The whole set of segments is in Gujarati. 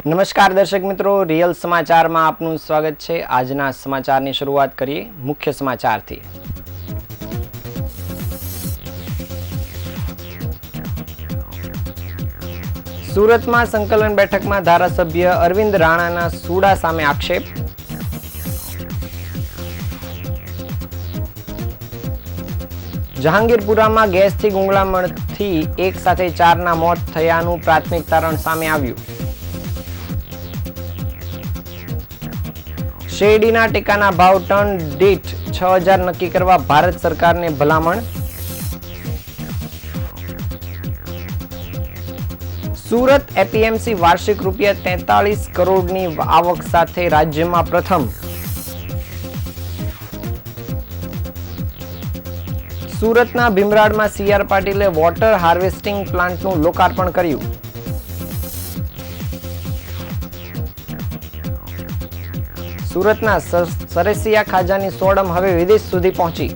નમસ્કાર દર્શક મિત્રો, રિયલ સમાચારમાં આપનું સ્વાગત છે। આજના સમાચારની શરૂઆત કરીએ મુખ્ય સમાચારથી। સુરતમાં સંકલન બેઠકમાં ધારાસભ્ય અરવિંદ રાણાના સુડા સામે આક્ષેપ। જહાંગીરપુરામાં ગેસથી ગુંગળામણથી એક સાથે 4ના મોત થયાનું પ્રાથમિક તારણ સામે આવ્યું। શેરડીના ટેકાના ભાવ ટન દીઠ 6000 નક્કી કરવા ભારત સરકારને ભલામણ। સુરત એપીએમસી વાર્ષિક ₹43 કરોડની આવક સાથે રાજ્યમાં પ્રથમ। સુરતના ભીમરાડમાં સીઆર પાટીલે વોટર હાર્વેસ્ટિંગ પ્લાન્ટનું લોકાર્પણ કર્યું। સુરતના સરસિયા ખાજાની સોડમ હવે વિદેશ સુધી પહોંચી।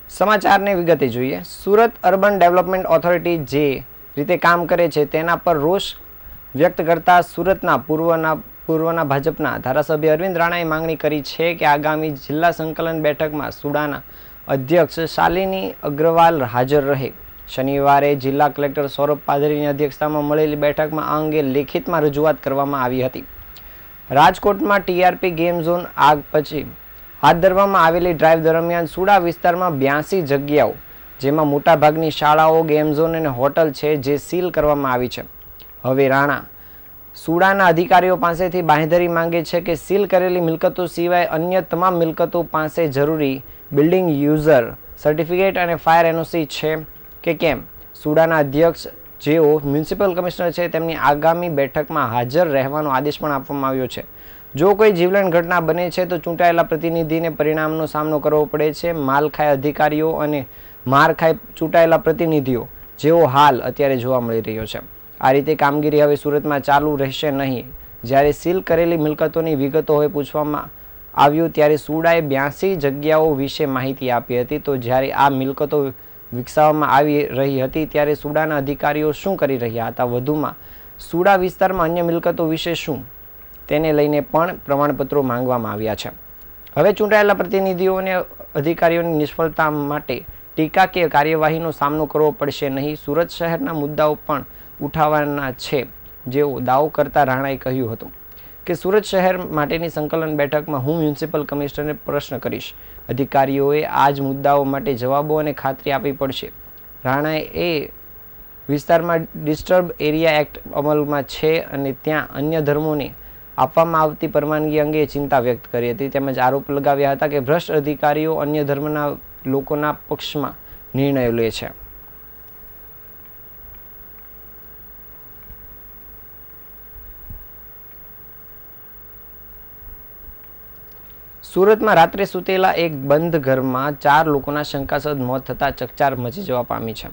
સમાચારને વિગતે જોઈએ। સુરત અર્બન ડેવલપમેન્ટ ઓથોરિટી જે રીતે કામ કરે છે તેના પર રોષ વ્યક્ત કરતા સુરતના પૂર્વના ભાજપના ધારાસભ્ય અરવિંદ રાણાએ માંગણી કરી છે કે આગામી જિલ્લા સંકલન બેઠકમાં સુડાના અધ્યક્ષ શાલિની અગ્રવાલ હાજર રહે। શનિવારે જિલ્લા કલેક્ટર સૌરભ પાધરીની અધ્યક્ષતામાં મળેલી બેઠકમાં આ અંગે લેખિતમાં રજૂઆત કરવામાં આવી હતી। રાજકોટમાં ટીઆરપી ગેમ ઝોન આગ પછી હાથ ધરવામાં આવેલી ડ્રાઈવ દરમિયાન સુડા વિસ્તારમાં 82 જગ્યાઓ, જેમાં મોટાભાગની શાળાઓ, ગેમ ઝોન અને હોટલ છે, જે સીલ કરવામાં આવી છે। હવે રાણા સુડાના અધિકારીઓ પાસેથી બાંહેધરી માંગે છે કે સીલ કરેલી મિલકતો સિવાય અન્ય તમામ મિલકતો પાસે જરૂરી બિલ્ડિંગ યુઝર સર્ટિફિકેટ અને ફાયર એનઓસી છે કે કેમ। સુડાના અધ્યક્ષ જેઓ મ્યુનિસિપલ કમિશનર છે તેમની આગામી બેઠકમાં હાજર રહેવાનો આદેશ પણ આપવામાં આવ્યો છે। જો કોઈ જીવલેણ ઘટના બને છે તો ચૂંટાયેલા પ્રતિનિધિને પરિણામનો સામનો કરવો પડે છે। માલખાય અધિકારીઓ અને મારખાય ચૂંટાયેલા પ્રતિનિધિઓ જેવો હાલ અત્યારે જોવા મળી રહ્યો છે। આ રીતે કામગીરી હવે સુરતમાં ચાલુ રહેશે નહીં। જ્યારે સીલ કરેલી મિલકતોની વિગતો હવે પૂછવામાં આવ્યું ત્યારે સુડાએ 82 જગ્યાઓ વિશે માહિતી આપી હતી। તો જ્યારે આ મિલકતો વિકસાવવામાં આવી રહી હતી ત્યારે સુડાના અધિકારીઓ શું કરી રહ્યા હતા? વધુમાં સુડા વિસ્તારમાં અન્ય મિલકતો વિશે શું, તેને લઈને પણ પ્રમાણપત્રો માંગવામાં આવ્યા છે। હવે ચૂંટાયેલા પ્રતિનિધિઓ અને અધિકારીઓની નિષ્ફળતા માટે ટીકા કે કાર્યવાહીનો સામનો કરવો પડશે નહીં। સુરત શહેરના મુદ્દાઓ પણ ઉઠાવવાના છે, જેવો દાવો કરતા રાણાએ કહ્યું હતું કે સુરત શહેર માટેની સંકલન બેઠકમાં હું મ્યુનિસિપલ કમિશનરને પ્રશ્ન કરીશ। અધિકારીઓએ આ જ મુદ્દાઓ માટે જવાબો અને ખાતરી આપવી પડશે। રાણાએ એ વિસ્તારમાં ડિસ્ટર્બ એરિયા એક્ટ અમલમાં છે અને ત્યાં અન્ય ધર્મોને આપવામાં આવતી પરવાનગી અંગે ચિંતા વ્યક્ત કરી હતી। તેમજ આરોપ લગાવ્યા હતા કે ભ્રષ્ટ અધિકારીઓ અન્ય ધર્મના લોકોના પક્ષમાં નિર્ણયો લે છે। સુરતમાં રાત્રે સૂતેલા એક બંધ ઘરમાં 4 લોકોના શંકાસ્પદ મોત થતાં ચકચાર મચી જવા પામી છે।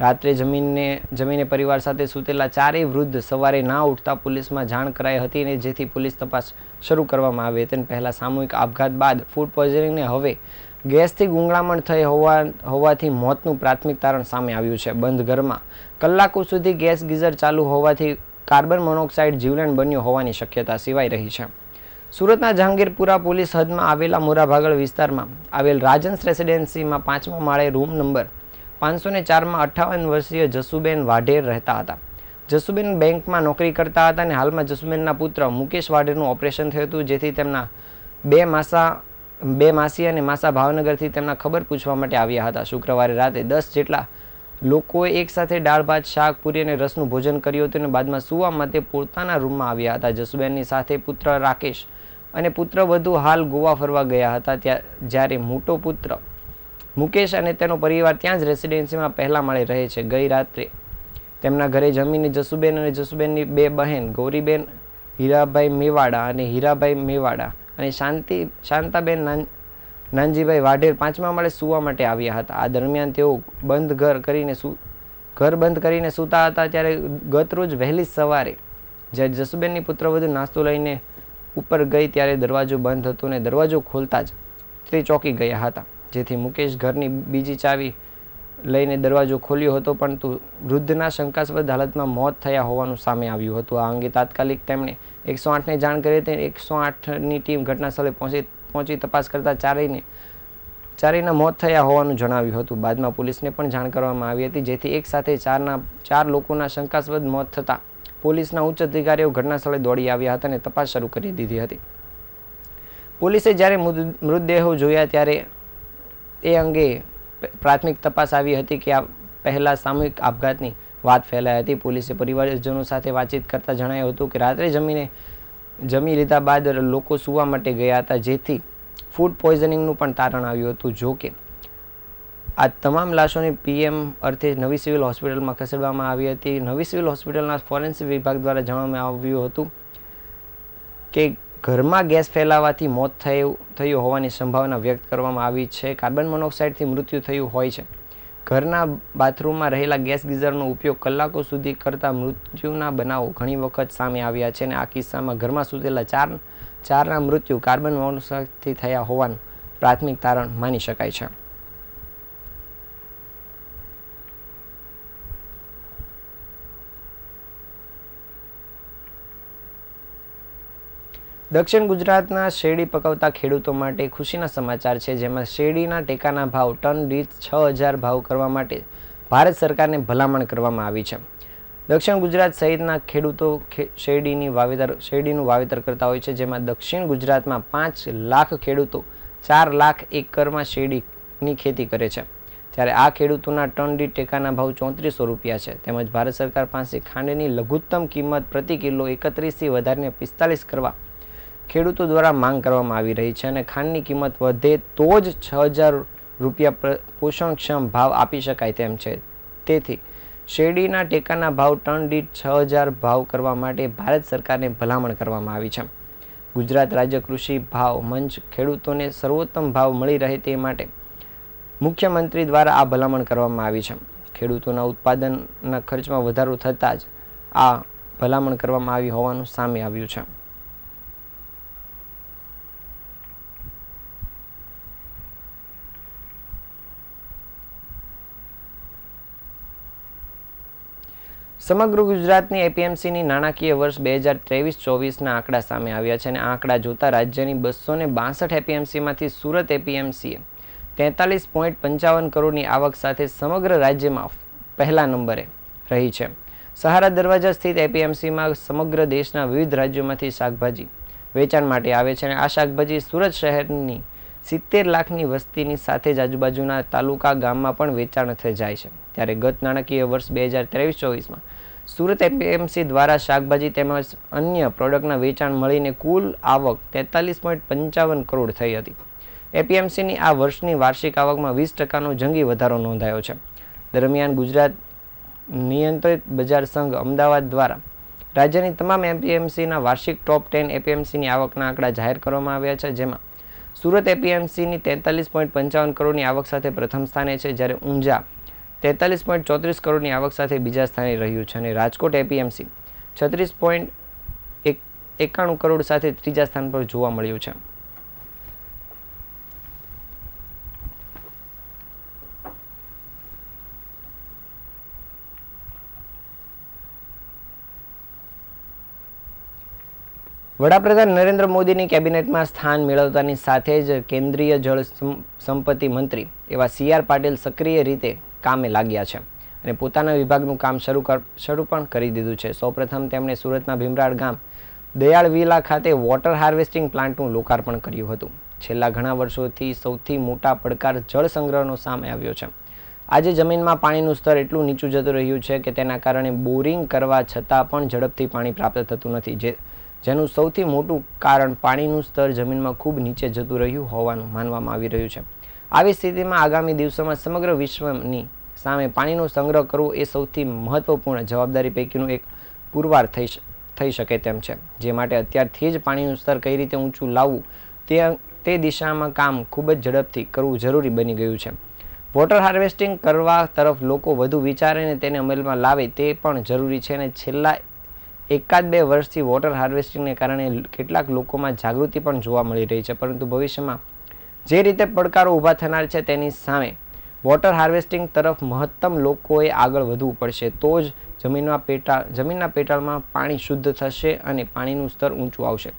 રાત્રે જમીને પરિવાર સાથે સૂતેલા 4 વૃદ્ધ સવારે ના ઉઠતા પોલીસમાં જાણ કરાઈ હતી અને જેથી પોલીસ તપાસ શરૂ કરવામાં આવી હતી। પહેલા સામૂહિક આપઘાત બાદ ફૂડ પોઈઝનિંગને હવે ગેસથી ગુંગળામણ થઈ હોવાથી મોતનું પ્રાથમિક તારણ સામે આવ્યું છે। બંધ ઘરમાં કલાકો સુધી ગેસ ગીઝર ચાલુ હોવાથી કાર્બન મોનોક્સાઇડ જીવલેણ બન્યો હોવાની શક્યતા સેવાઈ રહી છે। સુરતના જહાંગીરપુરા પોલીસ હદમાં આવેલા મોરાભાગળ વિસ્તારમાં આવેલ રાજન્સ રેસિડેન્સીમાં 5મા માળે રૂમ નંબર 504માં 58 વર્ષીય જસુબેન વાઢેર રહેતા હતા। જસુબેન બેંકમાં નોકરી કરતા હતા અને હાલમાં જસુબેનના પુત્ર મુકેશ વાઢેરનું ઓપરેશન થયું હતું, જેથી તેમના બે માસી અને માસા ભાવનગરથી તેમના ખબર પૂછવા માટે આવ્યા હતા। શુક્રવારે રાતે 10 જેટલા લોકોએ એકસાથે દાળ ભાત, શાક, પૂરી અને રસનું ભોજન કર્યું હતું અને બાદમાં સુવા માટે પોતાના રૂમમાં આવ્યા હતા। જસુબેનની સાથે પુત્ર રાકેશ અને પુત્ર વધુ હાલ ગોવા ફરવા ગયા હતા, જ્યારે મોટો પુત્ર મુકેશ અને તેનો પરિવાર ત્યાં જ રેસિડેન્સીમાં પહેલા માળે રહે છે। ગઈ રાત્રે તેમના ઘરે જમીને જસુબેન અને જસુબેનની 2 બહેન ગૌરીબેન હીરાભાઈ મેવાડા અને હીરાભાઈ મેવાડા અને શાંતાબેન નાનજીભાઈ વાઢેર 5મા માળે સૂવા માટે આવ્યા હતા। આ દરમિયાન તેઓ ઘર બંધ કરીને સૂતા હતા ત્યારે ગત રોજ વહેલી સવારે જ્યારે જસુબેનની પુત્રવધુ નાસ્તો લઈને ઉપર ગઈ ત્યારે દરવાજો બંધ હતો અને દરવાજો ખોલતા જ તે ચોંકી ગયા હતા, જેથી મુકેશ ઘરની બીજી ચાવી લઈને દરવાજો ખોલ્યો હતો, પરંતુ વૃદ્ધના શંકાસ્પદ હાલતમાં મોત થયા હોવાનું સામે આવ્યું હતું. આ અંગે તાત્કાલિક તેમણે 108ને જાણ કરી હતી. 108ની ટીમ ઘટનાસ્થળે પહોંચી તપાસ કરતા ચારેયના મોત થયા હોવાનું જણાવ્યું હતું. બાદમાં પોલીસને પણ જાણ કરવામાં આવી હતી, જેથી એક સાથે ચાર લોકોના શંકાસ્પદ મોત થતા પોલીસના ઉચ્ચ અધિકારીઓ ઘટનાસ્થળે દોડી આવ્યા હતા અને તપાસ શરૂ કરી દીધી હતી. પોલીસે જ્યારે મૃતદેહો જોયા ત્યારે એ અંગે પ્રાથમિક તપાસ આવી હતી કે આ પહેલા સામૂહિક આપઘાતની વાત ફેલાઈ હતી. પોલીસે પરિવારજનો સાથે વાતચીત કરતા જણાવ્યું હતું કે રાત્રે જમી લીધા બાદ લોકો સૂવા માટે ગયા હતા, જેથી ફૂડ પોઈઝનિંગનું પણ તારણ આવ્યું હતું. જો કે આ તમામ લાશોની પીએમ અર્થે નવી સિવિલ હોસ્પિટલમાં ખસેડવામાં આવી હતી. નવી સિવિલ હોસ્પિટલના ફોરેન્સિક વિભાગ દ્વારા જણાવવામાં આવ્યું હતું કે ઘરમાં ગેસ ફેલાવાથી મોત થયું હોવાની સંભાવના વ્યક્ત કરવામાં આવી છે. કાર્બન મોનોક્સાઇડથી મૃત્યુ થયું હોય છે. ઘરના બાથરૂમમાં રહેલા ગેસ ગીઝરનો ઉપયોગ કલાકો સુધી કરતા મૃત્યુના બનાવો ઘણી વખત સામે આવ્યા છે અને આ કિસ્સામાં ઘરમાં સૂતેલા ચારના મૃત્યુ કાર્બન મોનોક્સાઇડથી થયા હોવાનું પ્રાથમિક તારણ માની શકાય છે. દક્ષિણ ગુજરાતના શેરડી પકવતા ખેડૂતો માટે ખુશીના સમાચાર છે, જેમાં શેરડીના ટેકાના ભાવ ટન દીઠ 6,000 ભાવ કરવા માટે ભારત સરકારને ભલામણ કરવામાં આવી છે. દક્ષિણ ગુજરાત સહિતના ખેડૂતો શેરડીનું વાવેતર કરતા હોય છે, જેમાં દક્ષિણ ગુજરાતમાં 5 લાખ ખેડૂતો 4 લાખ એકરમાં શેરડીની ખેતી કરે છે. ત્યારે આ ખેડૂતોના ટન દીઠ ટેકાના ભાવ 3400 રૂપિયા છે. તેમજ ભારત સરકાર પાસે ખાંડની લઘુત્તમ કિંમત પ્રતિ કિલો 31થી વધારીને 45 કરવા ખેડૂતો દ્વારા માંગ કરવામાં આવી રહી છે અને ખાંડની કિંમત વધે તો જ 6,000 રૂપિયા પોષણક્ષમ ભાવ આપી શકાય તેમ છે. તેથી શેરડીના ટેકાના ભાવ ટન દીઠ 6,000 ભાવ કરવા માટે ભારત સરકારને ભલામણ કરવામાં આવી છે. ગુજરાત રાજ્ય કૃષિ ભાવ મંચ ખેડૂતોને સર્વોત્તમ ભાવ મળી રહે તે માટે મુખ્યમંત્રી દ્વારા આ ભલામણ કરવામાં આવી છે. ખેડૂતોના ઉત્પાદનના ખર્ચમાં વધારો થતાં જ આ ભલામણ કરવામાં આવી હોવાનું સામે આવ્યું છે. સમગ્ર ગુજરાતની એપીએમસીની નાણાકીય વર્ષ 2023-24ના આંકડા સામે આવ્યા છે અને આ આંકડા જોતા રાજ્યની 262 એપીએમસીમાંથી સુરત એપીએમસીએ 43.55 કરોડની આવક સાથે સમગ્ર રાજ્યમાં પહેલા નંબરે રહી છે. સહારા દરવાજા સ્થિત એપીએમસીમાં સમગ્ર દેશના વિવિધ રાજ્યોમાંથી શાકભાજી વેચાણ માટે આવે છે અને આ શાકભાજી સુરત શહેરની 70 લાખની વસ્તીની સાથે જ આજુબાજુના તાલુકા ગામમાં પણ વેચાણ થઈ જાય છે. ત્યારે ગત નાણાકીય વર્ષ 2023-24માં સુરત એપીએમસી દ્વારા શાકભાજી તેમજ અન્ય પ્રોડક્ટના વેચાણ મળીને કુલ આવક 43.55 કરોડ થઈ હતી. એપીએમસીની આ વર્ષની વાર્ષિક આવકમાં 20%નો જંગી વધારો નોંધાયો છે. દરમિયાન ગુજરાત નિયંત્રિત બજાર સંઘ અમદાવાદ દ્વારા રાજ્યની તમામ એપીએમસીના વાર્ષિક ટોપ 10 એપીએમસીની આવકના આંકડા જાહેર કરવામાં આવ્યા છે, જેમાં સુરત એપીએમસીની 43.55 કરોડની આવક સાથે પ્રથમ સ્થાને છે, જ્યારે ઊંઝા 43.34 કરોડની આવક સાથે બીજા સ્થાને રહ્યું છે અને રાજકોટ એપીએમસી 36.91 કરોડ સાથે ત્રીજા સ્થાન પર જોવા મળ્યું છે. વડાપ્રધાન નરેન્દ્ર મોદીની કેબિનેટમાં સ્થાન મેળવતાની સાથે જ કેન્દ્રીય જળ સંપત્તિ મંત્રી એવા CR પાટીલ સક્રિય રીતે કામે લાગ્યા છે અને પોતાના વિભાગનું કામ શરૂ પણ કરી દીધું છે. સૌપ્રથમ તેમણે સુરતના ભીમરાડ ગામ દયાળ વિલા ખાતે વોટર હાર્વેસ્ટિંગ પ્લાન્ટનું લોકાર્પણ કર્યું હતું. છેલ્લા ઘણા વર્ષોથી સૌથી મોટા પડકાર જળ સંગ્રહનો સામે આવ્યો છે. આજે જમીનમાં પાણીનું સ્તર એટલું નીચું જતું રહ્યું છે કે તેના કારણે બોરિંગ કરવા છતાં પણ ઝડપથી પાણી પ્રાપ્ત થતું નથી, જેનું સૌથી મોટું કારણ પાણીનું સ્તર જમીનમાં ખૂબ નીચે જતું રહ્યું હોવાનું માનવામાં આવી રહ્યું છે. આવી સ્થિતિમાં આગામી દિવસોમાં સમગ્ર વિશ્વની સામે પાણીનો સંગ્રહ કરવો એ સૌથી મહત્વપૂર્ણ જવાબદારી પૈકીનું એક પુરવાર થઈ શકે તેમ છે, જે માટે અત્યારથી જ પાણીનું સ્તર કઈ રીતે ઊંચું લાવવું તે દિશામાં કામ ખૂબ જ ઝડપથી કરવું જરૂરી બની ગયું છે. વોટર હાર્વેસ્ટિંગ કરવા તરફ લોકો વધુ વિચારે અને તેને અમલમાં લાવે તે પણ જરૂરી છે અને છેલ્લા એકાદ બે વર્ષથી વોટર હાર્વેસ્ટિંગને કારણે કેટલાક લોકોમાં જાગૃતિ પણ જોવા મળી રહી છે, પરંતુ ભવિષ્યમાં જે રીતે પડકારો ઊભા થનાર છે તેની સામે વોટર હાર્વેસ્ટિંગ તરફ મહત્તમ લોકોએ આગળ વધવું પડશે, તો જ જમીનના પેટાળમાં પાણી શુદ્ધ થશે અને પાણીનું સ્તર ઊંચું આવશે.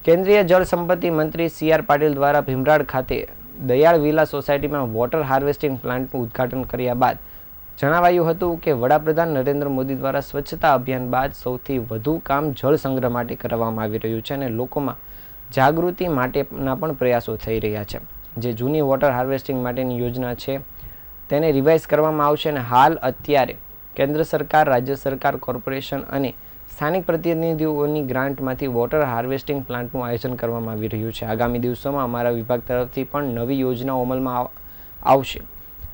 કેન્દ્રીય જળ સંપત્તિ મંત્રી CR પાટીલ દ્વારા ભીમરાડ ખાતે દયાળ વિલા સોસાયટીમાં વોટર હાર્વેસ્ટિંગ પ્લાન્ટનું ઉદ્ઘાટન કર્યા બાદ જણાવાયું હતું કે વડાપ્રધાન નરેન્દ્ર મોદી દ્વારા સ્વચ્છતા અભિયાન બાદ સૌથી વધુ કામ જળ સંગ્રહ માટે કરવામાં આવી રહ્યું છે અને લોકોમાં જાગૃતિ માટેના પણ પ્રયાસો થઈ રહ્યા છે. જે જૂની વોટર હાર્વેસ્ટિંગ માટેની યોજના છે તેને રિવાઇઝ કરવામાં આવશે અને હાલ અત્યારે કેન્દ્ર સરકાર, રાજ્ય સરકાર, કોર્પોરેશન અને સ્થાનિક પ્રતિનિધિઓની ગ્રાન્ટમાંથી વોટર હાર્વેસ્ટિંગ પ્લાન્ટનું આયોજન કરવામાં આવી રહ્યું છે. આગામી દિવસોમાં અમારા વિભાગ તરફથી પણ નવી યોજનાઓ અમલમાં આવશે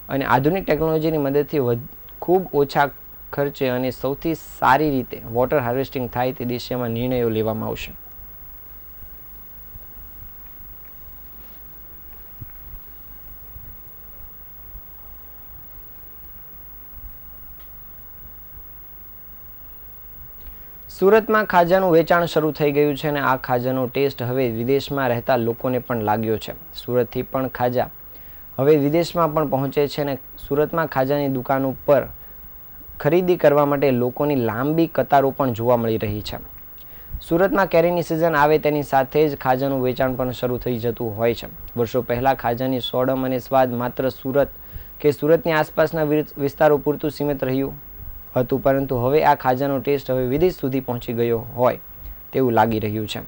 અને આધુનિક ટેકનોલોજીની મદદથી ખૂબ ઓછા ખર્ચે અને સૌથી સારી રીતે વોટર હાર્વેસ્ટિંગ થાય તે દિશામાં નિર્ણયો લેવામાં આવશે. સુરતમાં ખાજાનું વેચાણ શરૂ થઈ ગયું છે અને આ ખાજાનો ટેસ્ટ હવે વિદેશમાં રહેતા લોકોને પણ લાગ્યો છે. સુરતથી પણ ખાજા હવે વિદેશમાં પણ પહોંચે છે અને સુરતમાં ખાજાની દુકાન ઉપર ખરીદી કરવા માટે લોકોની લાંબી કતારો પણ જોવા મળી રહી છે. સુરતમાં કેરીની સિઝન આવે તેની સાથે જ ખાજાનું વેચાણ પણ શરૂ થઈ જતું હોય છે. વર્ષો પહેલાં ખાજાની સોડમ અને સ્વાદ માત્ર સુરત કે સુરતની આસપાસના વિસ્તારો પૂરતું સીમિત રહ્યું હતું, પરંતુ હવે આ ખાજાનો ટેસ્ટ હવે વિદેશ સુધી પહોંચી ગયો હોય તેવું લાગી રહ્યું છે.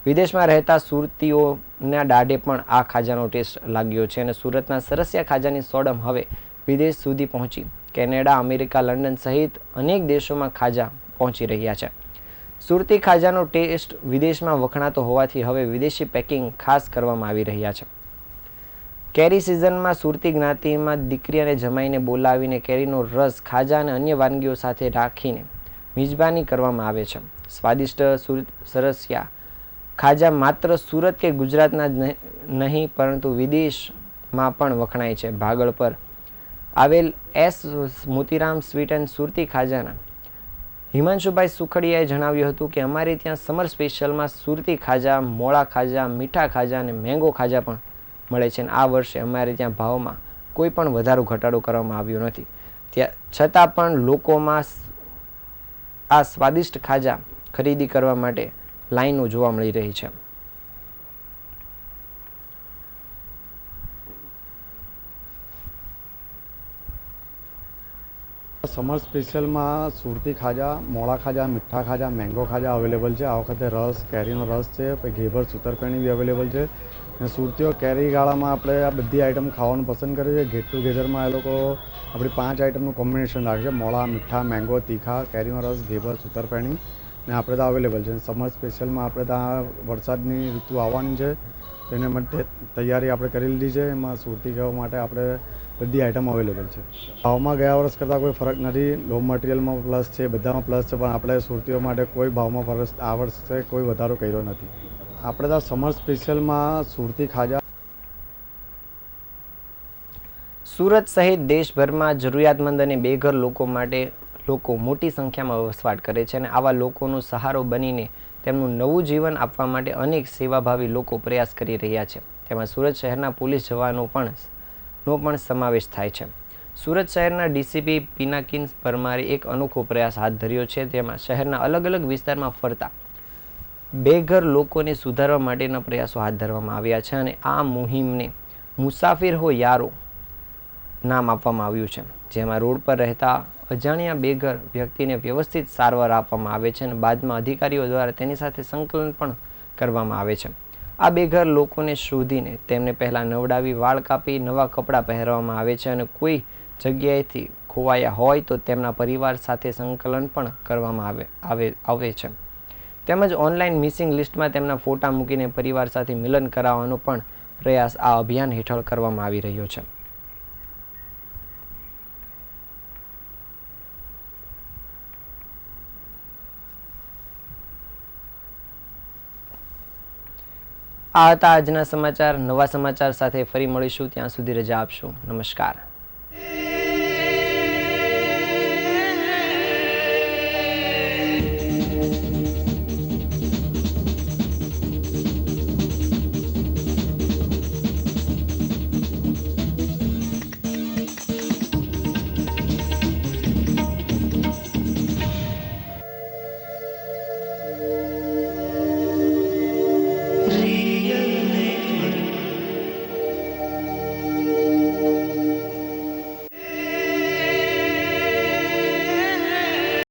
વિદેશમાં રહેતા સુરતીઓના દાઢે પણ આ ખાજાનો ટેસ્ટ લાગ્યો છે અને સુરતના સરસિયા ખાજાની સોડમ હવે વિદેશ સુધી પહોંચી કેનેડા, અમેરિકા, લંડન સહિત અનેક દેશોમાં ખાજા પહોંચી રહ્યા છે. સુરતી ખાજાનો ટેસ્ટ વિદેશમાં વખણાતો હોવાથી હવે વિદેશી પેકિંગ ખાસ કરવામાં આવી રહ્યા છે. કેરી સિઝનમાં સુરતી જ્ઞાતિમાં દીકરી અને જમાઈને બોલાવીને કેરીનો રસ, ખાજા અને અન્ય વાનગીઓ સાથે રાખીને મિજબાની કરવામાં આવે છે. સ્વાદિષ્ટ સરસિયા ખાજા માત્ર સુરત કે ગુજરાતના જ નહીં પરંતુ વિદેશમાં પણ વખણાય છે. ભાગળ પર આવેલ S મોતીરામ સ્વીટ એન્ડ સુરતી ખાજાના હિમાંશુભાઈ સુખડિયાએ જણાવ્યું હતું કે અમારે ત્યાં સમર સ્પેશિયલમાં સુરતી ખાજા, મોળા ખાજા, મીઠા ખાજા અને મેંગો ખાજા પણ મળે છે. આ વર્ષે અમારે ત્યાં ભાવમાં કોઈ પણ વધારો ઘટાડો કરવામાં આવ્યો નથી, છતાં પણ લોકોમાં આ સ્વાદિષ્ટ ખાજા ખરીદી કરવા માટે લાઈનો જોવા મળી રહી છે. સમર સ્પેશિયલમાં સુરતી ખાજા, મોળા ખાજા, મીઠા ખાજા, મેંગો ખાજા અવેલેબલ છે. આ વખતે રસ, કેરીનો રસ છે, પછી ઘેબર સુતરફેણી બી અવેલેબલ છે. અને સુરતીઓ કેરી ગાળામાં આપણે આ બધી આઈટમ ખાવાનું પસંદ કરે છે. ગેટ ટુગેધરમાં એ લોકો આપણી 5 આઈટમનું કોમ્બિનેશન રાખે છે: મોળા, મીઠા, મેંગો, તીખા, કેરીનો રસ, ઘેબર, સુતરફેણી. ને આપણે ત્યાં અવેલેબલ છે. સમર સ્પેશિયલમાં આપણે ત્યાં વરસાદની ઋતુ આવવાની છે, તેને માટે તૈયારી આપણે કરી લીધી છે. એમાં સુરતી ખાવા માટે આપણે બધી આઈટમ અવેલેબલ છે. ભાવમાં ગયા વર્ષ કરતાં કોઈ ફરક નથી. લો મટીરિયલમાં પ્લસ છે, બધામાં પ્લસ છે, પણ આપણે સુરતીઓ માટે કોઈ ભાવમાં ફરક આ વર્ષે કોઈ વધારો કર્યો નથી. આપણે ત્યાં સમર સ્પેશિયલમાં સુરતી ખાજા. સુરત સહિત દેશભરમાં જરૂરિયાતમંદ અને બેઘર લોકો માટે લોકો મોટી સંખ્યામાં વસવાટ કરે છે અને આવા લોકોનો સહારો બનીને તેમનું નવું જીવન આપવા માટે અનેક સેવાભાવી લોકો પ્રયાસ કરી રહ્યા છે. તેમાં સુરત શહેરના પોલીસ જવાનો પણ સમાવેશ થાય છે. સુરત શહેરના DCP પિનાકિન પરમારે એક અનોખો પ્રયાસ હાથ ધર્યો છે. તેમાં શહેરના અલગ અલગ વિસ્તારમાં ફરતા બેઘર લોકોને સુધારવા માટેના પ્રયાસો હાથ ધરવામાં આવ્યા છે અને આ મુહિમને મુસાફિર હો યારો નામ આપવામાં આવ્યું છે, જેમાં રોડ પર રહેતા અજાણ્યા બેઘર વ્યક્તિને વ્યવસ્થિત સારવાર આપવામાં આવે છે અને બાદમાં અધિકારીઓ દ્વારા તેની સાથે સંકલન પણ કરવામાં આવે છે. આ બેઘર લોકોને શોધીને તેમને પહેલાં નવડાવી, વાળ કાપી, નવા કપડાં પહેરવામાં આવે છે અને કોઈ જગ્યાએથી ખોવાયા હોય તો તેમના પરિવાર સાથે સંકલન પણ કરવામાં આવે છે. તેમજ ઓનલાઈન મિસિંગ લિસ્ટમાં તેમના ફોટા મૂકીને પરિવાર સાથે મિલન કરાવવાનો પણ પ્રયાસ આ અભિયાન હેઠળ કરવામાં આવી રહ્યો છે. આ હતા આજના સમાચાર. નવા સમાચાર સાથે ફરી મળીશું. ત્યાં સુધી રજા આપશો. નમસ્કાર. 3